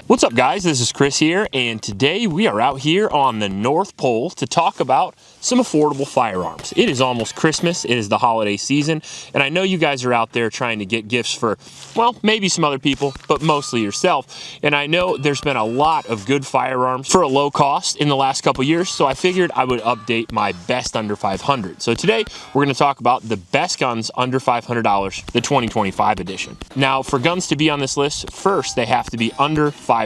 What's up, guys? This is Chris here, and today we are out here on the North Pole to talk about some affordable firearms. It is almost Christmas, it is the holiday season, and I know you guys are out there trying to get gifts for, well, maybe some other people, but mostly yourself. And I know there's been a lot of good firearms for a low cost in the last couple years, so I figured I would update my best under 500. So today we're going to talk about the best guns under $500, the 2025 edition. Now, for guns to be on this list, first they have to be under $500.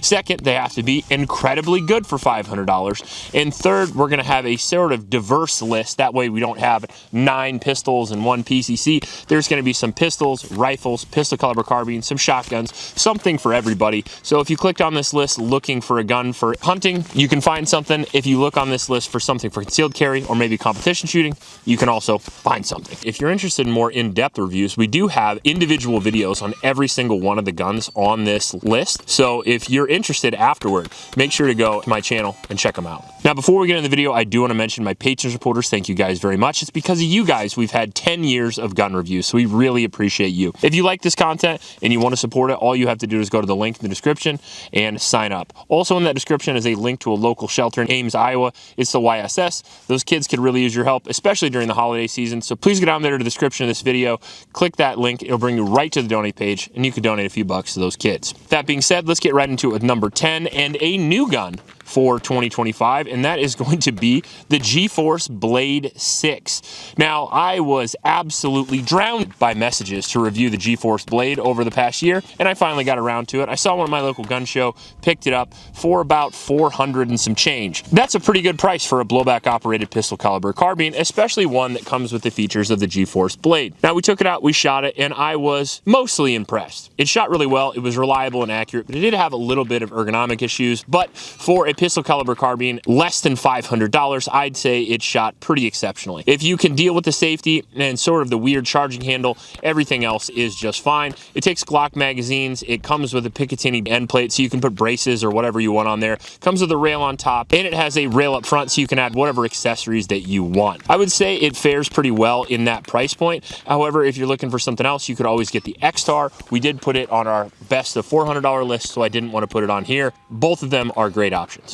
Second, they have to be incredibly good for $500. And third, we're going to have a sort of diverse list. That way we don't have 9 pistols and 1 PCC. There's going to be some pistols, rifles, pistol caliber carbines, some shotguns, something for everybody. So if you clicked on this list looking for a gun for hunting, you can find something. If you look on this list for something for concealed carry or maybe competition shooting, you can also find something. If you're interested in more in-depth reviews, we do have individual videos on every single one of the guns on this list. So if you're interested afterward, make sure to go to my channel and check them out. Now, before we get into the video, I do want to mention my patrons supporters. Thank you guys very much. It's because of you guys we've had 10 years of gun reviews, so we really appreciate you. If you like this content and you want to support it, all you have to do is go to the link in the description and sign up. Also in that description is a link to a local shelter in Ames, Iowa. It's the YSS. Those kids could really use your help, especially during the holiday season. So please go down there to the description of this video, click that link. It'll bring you right to the donate page, and you can donate a few bucks to those kids. That being said, let's get right into it with number 10 and a new gun for 2025, and that is going to be the GeForce Blade 6. Now, I was absolutely drowned by messages to review the GeForce Blade over the past year, and I finally got around to it. I saw one at my local gun show, picked it up for about $400 and some change. That's a pretty good price for a blowback operated pistol caliber carbine, especially one that comes with the features of the GeForce Blade. Now, we took it out, we shot it, and I was mostly impressed. It shot really well, it was reliable and accurate, but it did have a little bit of ergonomic issues. But for a pistol caliber carbine less than $500, I'd say it shot pretty exceptionally. If you can deal with the safety and sort of the weird charging handle, everything else is just fine. It takes Glock magazines, it comes with a Picatinny end plate so you can put braces or whatever you want on there, comes with a rail on top, and it has a rail up front so you can add whatever accessories that you want. I would say it fares pretty well in that price point. However, if you're looking for something else, you could always get the X-Star. We did put it on our best of $400 list, so I didn't want to put it on here. Both of them are great options.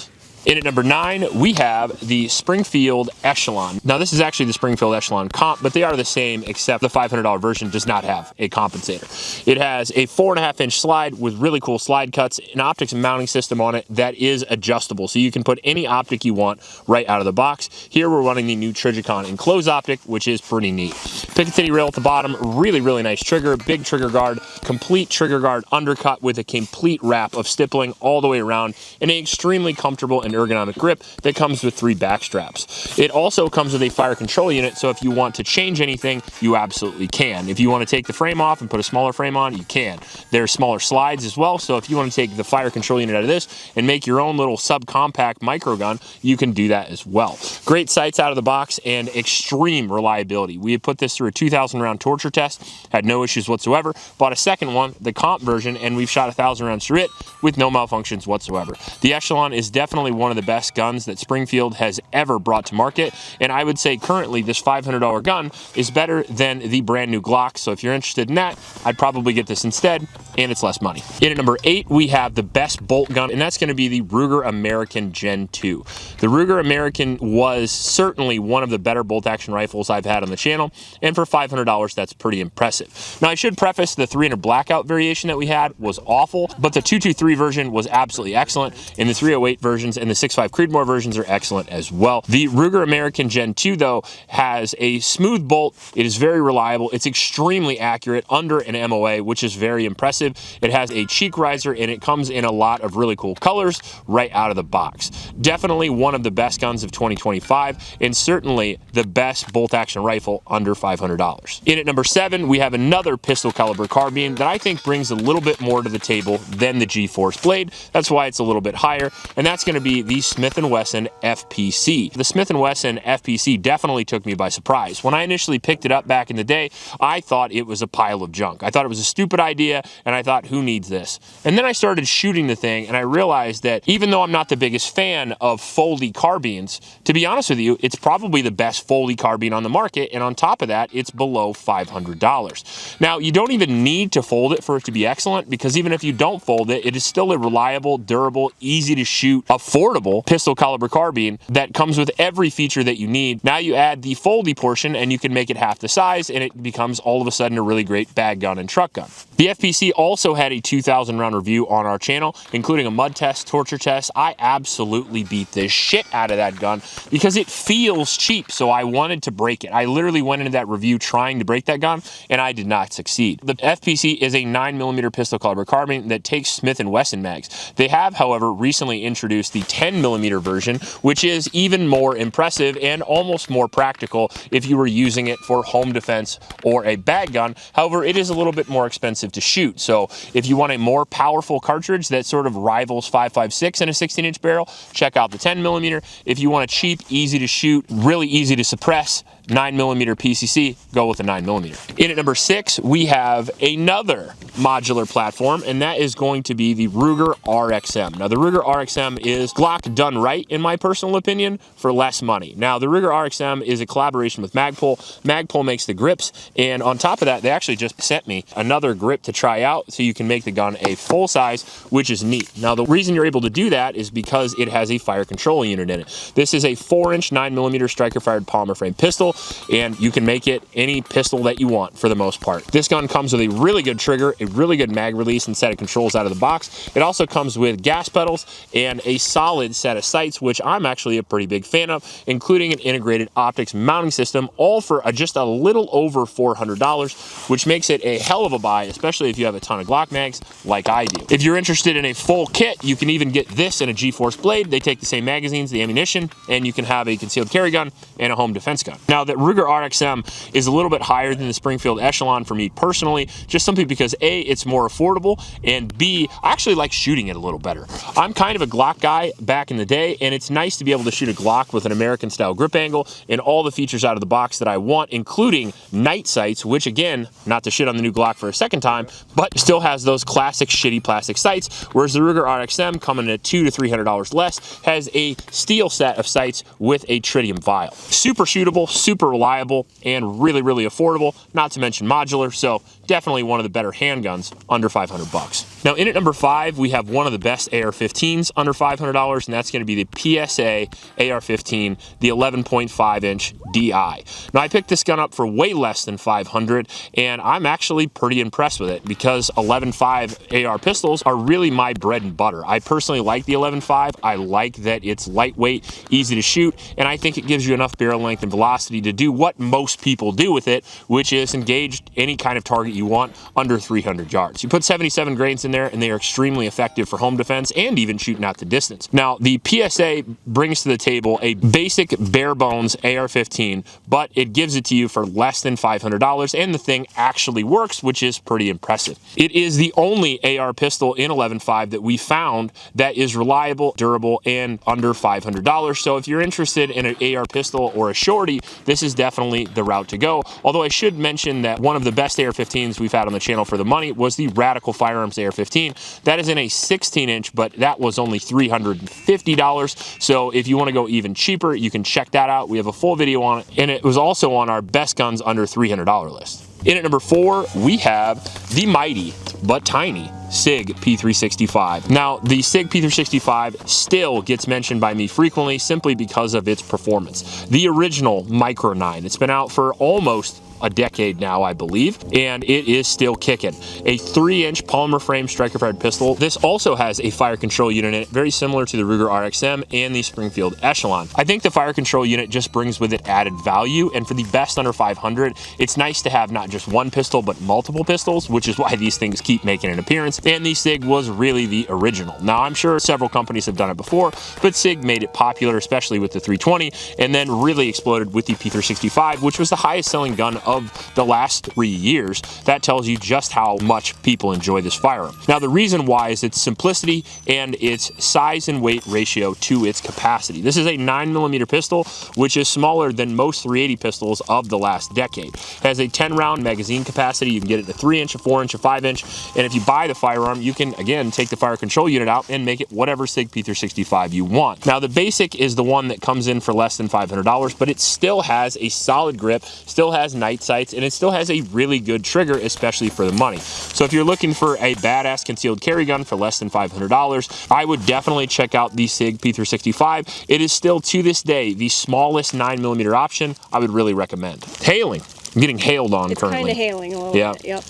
In at number 9, we have the Springfield Echelon. Now, this is actually the Springfield Echelon comp, but they are the same, except the $500 version does not have a compensator. It has a 4.5-inch slide with really cool slide cuts, an optics mounting system on it that is adjustable, so you can put any optic you want right out of the box. Here, we're running the new Trijicon enclosed optic, which is pretty neat. Picatinny rail at the bottom, really, really nice trigger, big trigger guard, complete trigger guard undercut with a complete wrap of stippling all the way around, and an extremely comfortable and ergonomic grip that comes with 3 back straps. It also comes with a fire control unit, so if you want to change anything, you absolutely can. If you want to take the frame off and put a smaller frame on, you can. There are smaller slides as well, so if you want to take the fire control unit out of this and make your own little subcompact micro gun, you can do that as well. Great sights out of the box and extreme reliability. We had put this through a 2,000 round torture test, had no issues whatsoever. Bought a second one, the comp version, and we've shot 1,000 rounds through it with no malfunctions whatsoever. The Echelon is definitely one of the best guns that Springfield has ever brought to market, and I would say currently this $500 gun is better than the brand new Glock, so if you're interested in that, I'd probably get this instead, and it's less money. In at number 8, we have the best bolt gun, and that's going to be the Ruger American Gen 2. The Ruger American was certainly one of the better bolt action rifles I've had on the channel, and for $500, that's pretty impressive. Now, I should preface the 300 Blackout variation that we had was awful, but the 223 version was absolutely excellent, and the 308 versions and the 6.5 Creedmoor versions are excellent as well. The Ruger American Gen 2, though, has a smooth bolt. It is very reliable. It's extremely accurate under an MOA, which is very impressive. It has a cheek riser, and it comes in a lot of really cool colors right out of the box. Definitely one of the best guns of 2025, and certainly the best bolt-action rifle under $500. In at number 7, we have another pistol caliber carbine that I think brings a little bit more to the table than the GeForce Blade. That's why it's a little bit higher, and that's going to be be the Smith & Wesson FPC. The Smith & Wesson FPC definitely took me by surprise. When I initially picked it up back in the day, I thought it was a pile of junk. I thought it was a stupid idea, and I thought, who needs this? And then I started shooting the thing, and I realized that even though I'm not the biggest fan of foldy carbines, to be honest with you, it's probably the best foldy carbine on the market, and on top of that, it's below $500. Now, you don't even need to fold it for it to be excellent, because even if you don't fold it, it is still a reliable, durable, easy to shoot, affordable pistol caliber carbine that comes with every feature that you need. Now you add the foldy portion and you can make it half the size, and it becomes all of a sudden a really great bag gun and truck gun. The FPC also had a 2,000 round review on our channel, including a mud test, torture test. I absolutely beat the shit out of that gun because it feels cheap, so I wanted to break it. I literally went into that review trying to break that gun, and I did not succeed. The FPC is a 9mm pistol caliber carbine that takes Smith & Wesson mags. They have, however, recently introduced the 10mm version, which is even more impressive and almost more practical if you were using it for home defense or a bag gun. However, it is a little bit more expensive to shoot. So if you want a more powerful cartridge that sort of rivals 5.56 in a 16-inch barrel, check out the 10mm. If you want a cheap, easy to shoot, really easy to suppress 9mm PCC, go with a 9mm. In at number 6, we have another modular platform, and that is going to be the Ruger RXM. Now, the Ruger RXM is Glock done right, in my personal opinion, for less money. Now, the Ruger RXM is a collaboration with Magpul. Magpul makes the grips, and on top of that, they actually just sent me another grip to try out so you can make the gun a full size, which is neat. Now, the reason you're able to do that is because it has a fire control unit in it. This is a 4-inch 9mm striker-fired polymer frame pistol, and you can make it any pistol that you want for the most part. This gun comes with a really good trigger, a really good mag release and set of controls out of the box. It also comes with gas pedals and a solid set of sights, which I'm actually a pretty big fan of, including an integrated optics mounting system, all for just a little over $400, which makes it a hell of a buy, especially if you have a ton of Glock mags like I do. If you're interested in a full kit, you can even get this in a GeForce Blade. They take the same magazines, the ammunition, and you can have a concealed carry gun and a home defense gun. Now, the Ruger RXM is a little bit higher than the Springfield Echelon for me personally, just simply because A, it's more affordable, and B, I actually like shooting it a little better. I'm kind of a Glock guy back in the day, and it's nice to be able to shoot a Glock with an American style grip angle and all the features out of the box that I want, including night sights, which again, not to shit on the new Glock for a second time, but still has those classic shitty plastic sights, whereas the Ruger RXM, coming at $200 to $300 less, has a steel set of sights with a tritium vial. Super shootable, super reliable, and really, really affordable, not to mention modular, so definitely one of the better handguns under $500. Now, in at number 5, we have one of the best AR-15s under $500, and that's going to be the PSA AR-15, the 11.5-inch DI. Now, I picked this gun up for way less than $500, and I'm actually pretty impressed with it because 11.5 AR pistols are really my bread and butter. I personally like the 11.5. I like that it's lightweight, easy to shoot, and I think it gives you enough barrel length and velocity to do what most people do with it, which is engage any kind of target you want under 300 yards. You put 77 grains in there, and they are extremely effective for home defense and even shooting out the distance. Now, the PSA brings to the table a basic bare bones AR-15, but it gives it to you for less than $500, and the thing actually works, which is pretty impressive. It is the only AR pistol in 11.5 that we found that is reliable, durable, and under $500. So if you're interested in an AR pistol or a shorty, this is definitely the route to go. Although I should mention that one of the best AR-15s we've had on the channel for the money was the Radical Firearms AR-15. That is in a 16-inch, but that was only $350. So if you want to go even cheaper, you can check that out. We have a full video on it, and it was also on our best guns under $300 list. In at number 4, we have the mighty but tiny Sig P365. Now, the Sig P365 still gets mentioned by me frequently simply because of its performance. The original Micro 9, it's been out for almost a decade now, I believe, and it is still kicking. A 3-inch polymer frame striker-fired pistol. This also has a fire control unit in it, very similar to the Ruger RXM and the Springfield Echelon. I think the fire control unit just brings with it added value, and for the best under 500, it's nice to have not just one pistol, but multiple pistols, which is why these things keep making an appearance, and the Sig was really the original. Now, I'm sure several companies have done it before, but Sig made it popular, especially with the 320, and then really exploded with the P365, which was the highest selling gun of the last 3 years. That tells you just how much people enjoy this firearm. Now, the reason why is its simplicity and its size and weight ratio to its capacity. This is a 9mm pistol, which is smaller than most 380 pistols of the last decade. It has a 10-round magazine capacity. You can get it in a 3-inch, a 4-inch, a 5-inch, and if you buy the firearm, you can, again, take the fire control unit out and make it whatever Sig P365 you want. Now, the basic is the one that comes in for less than $500, but it still has a solid grip, still has night sights, and it still has a really good trigger, especially for the money. So if you're looking for a badass concealed carry gun for less than $500, I would definitely check out the Sig P365. It is still, to this day, the smallest 9mm option I would really recommend. Hailing. I'm getting hailed on currently. Kind of hailing a little bit, yep.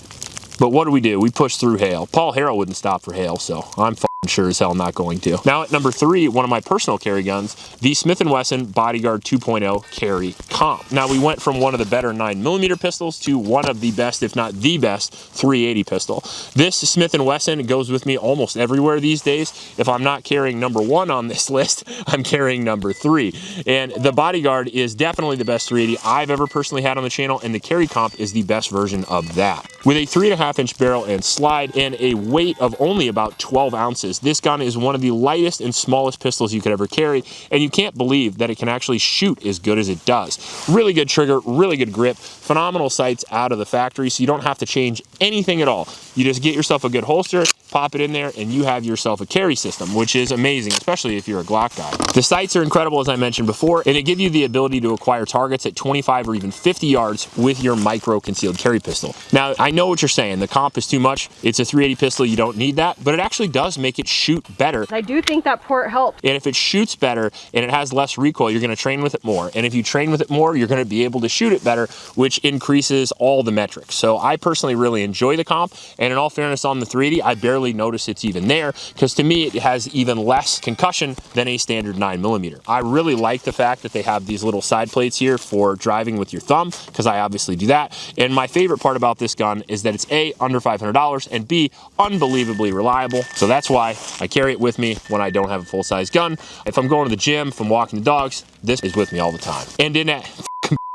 But what do? We push through hail. Paul Harrell wouldn't stop for hail, so I'm sure as hell not going to. Now at number 3, one of my personal carry guns, the Smith & Wesson Bodyguard 2.0 Carry Comp. Now we went from one of the better 9mm pistols to one of the best, if not the best, 380 pistol. This Smith & Wesson goes with me almost everywhere these days. If I'm not carrying number 1 on this list, I'm carrying number 3. And the Bodyguard is definitely the best 380 I've ever personally had on the channel, and the Carry Comp is the best version of that. With a 3.5-inch barrel and slide and a weight of only about 12 ounces, this gun is one of the lightest and smallest pistols you could ever carry, and you can't believe that it can actually shoot as good as it does. Really good trigger, really good grip, phenomenal sights out of the factory, so you don't have to change anything at all. You just get yourself a good holster, pop it in there, and you have yourself a carry system, which is amazing, especially if you're a Glock guy. The sights are incredible, as I mentioned before, and it gives you the ability to acquire targets at 25 or even 50 yards with your micro concealed carry pistol. Now, I know what you're saying. The comp is too much. It's a 380 pistol. You don't need that, but it actually does make it shoot better. I do think that port helps. And if it shoots better and it has less recoil, you're going to train with it more. And if you train with it more, you're going to be able to shoot it better, which increases all the metrics. So I personally really enjoy the comp, and in all fairness, on the 380, I barely notice it's even there, because to me, it has even less concussion than a standard 9mm. I really like the fact that they have these little side plates here for driving with your thumb, because I obviously do that. And my favorite part about this gun is that it's A, under $500, and B, unbelievably reliable. So that's why I carry it with me when I don't have a full-size gun. If I'm going to the gym, if I'm walking the dogs, this is with me all the time. And in that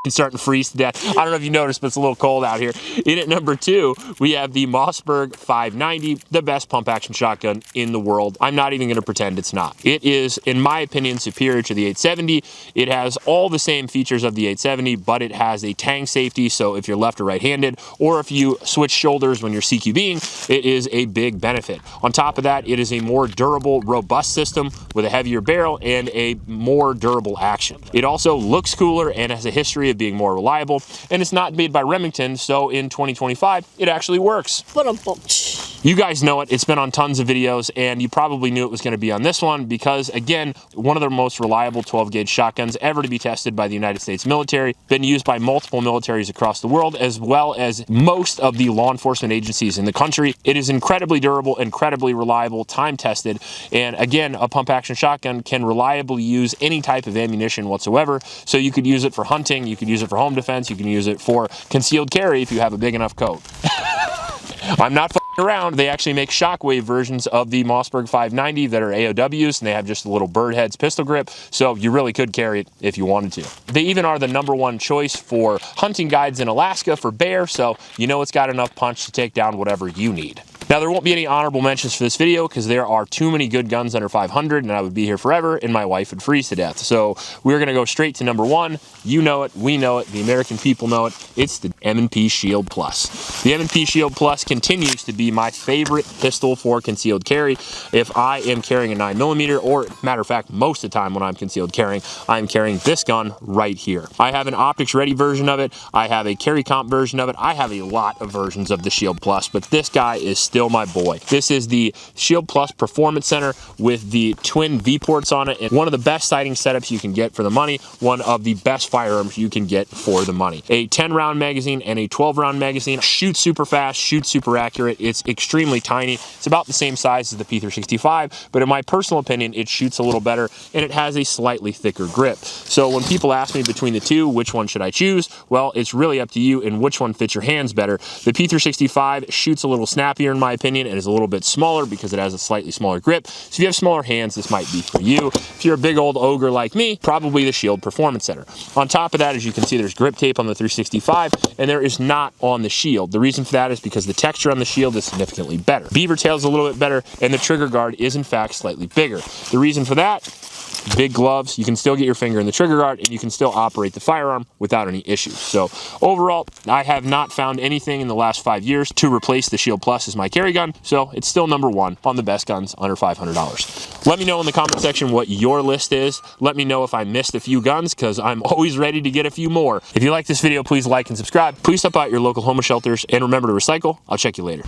starting to freeze to death. I don't know if you noticed, but it's a little cold out here. In at number 2, we have the Mossberg 590, the best pump action shotgun in the world. I'm not even going to pretend it's not. It is, in my opinion, superior to the 870. It has all the same features of the 870, but it has a tang safety, so if you're left or right-handed, or if you switch shoulders when you're CQBing, it is a big benefit. On top of that, it is a more durable, robust system with a heavier barrel and a more durable action. It also looks cooler and has a history of being more reliable, and it's not made by Remington, so in 2025 it actually works. You guys know it. It's been on tons of videos, and you probably knew it was going to be on this one because, again, one of the most reliable 12-gauge shotguns ever to be tested by the United States military, been used by multiple militaries across the world, as well as most of the law enforcement agencies in the country. It is incredibly durable, incredibly reliable, time-tested, and again, a pump-action shotgun can reliably use any type of ammunition whatsoever, so you could use it for hunting, you could use it for home defense, you can use it for concealed carry if you have a big enough coat. I'm not around. They actually make shockwave versions of the Mossberg 590 that are AOWs, and they have just a little bird heads pistol grip, so you really could carry it if you wanted to. They even are the #1 choice for hunting guides in Alaska for bear, so you know it's got enough punch to take down whatever you need. Now, there won't be any honorable mentions for this video because there are too many good guns under 500 and I would be here forever and my wife would freeze to death. So we're going to go straight to #1. You know it, we know it, the American people know it. It's the M&P Shield Plus. The M&P Shield Plus continues to be my favorite pistol for concealed carry. If I am carrying a 9mm, or matter of fact, most of the time when I'm concealed carrying, I'm carrying this gun right here. I have an optics ready version of it. I have a carry comp version of it. I have a lot of versions of the Shield Plus, but this guy is still my boy. This is the Shield Plus Performance Center with the twin V-ports on it, and one of the best sighting setups you can get for the money, one of the best firearms you can get for the money. A 10-round magazine and a 12-round magazine. Shoots super fast, shoots super accurate. It's extremely tiny. It's about the same size as the P365, but in my personal opinion, it shoots a little better, and it has a slightly thicker grip. So when people ask me between the two, which one should I choose? Well, it's really up to you and which one fits your hands better. The P365 shoots a little snappier in my my opinion. It is a little bit smaller because it has a slightly smaller grip. So if you have smaller hands, this might be for you. If you're a big old ogre like me, probably the Shield Performance Center. On top of that, as you can see, there's grip tape on the 365, and there is not on the Shield. The reason for that is because the texture on the Shield is significantly better. Beaver tail is a little bit better, and the trigger guard is in fact slightly bigger. The reason for that, big gloves, you can still get your finger in the trigger guard and you can still operate the firearm without any issues. So overall, I have not found anything in the last 5 years to replace the Shield Plus as my carry gun, so it's still number one on the best guns under $500. Let me know in the comment section what your list is. Let me know if I missed a few guns, because I'm always ready to get a few more. If you like this video, please like and subscribe. Please stop by your local homeless shelters and remember to recycle. I'll check you later.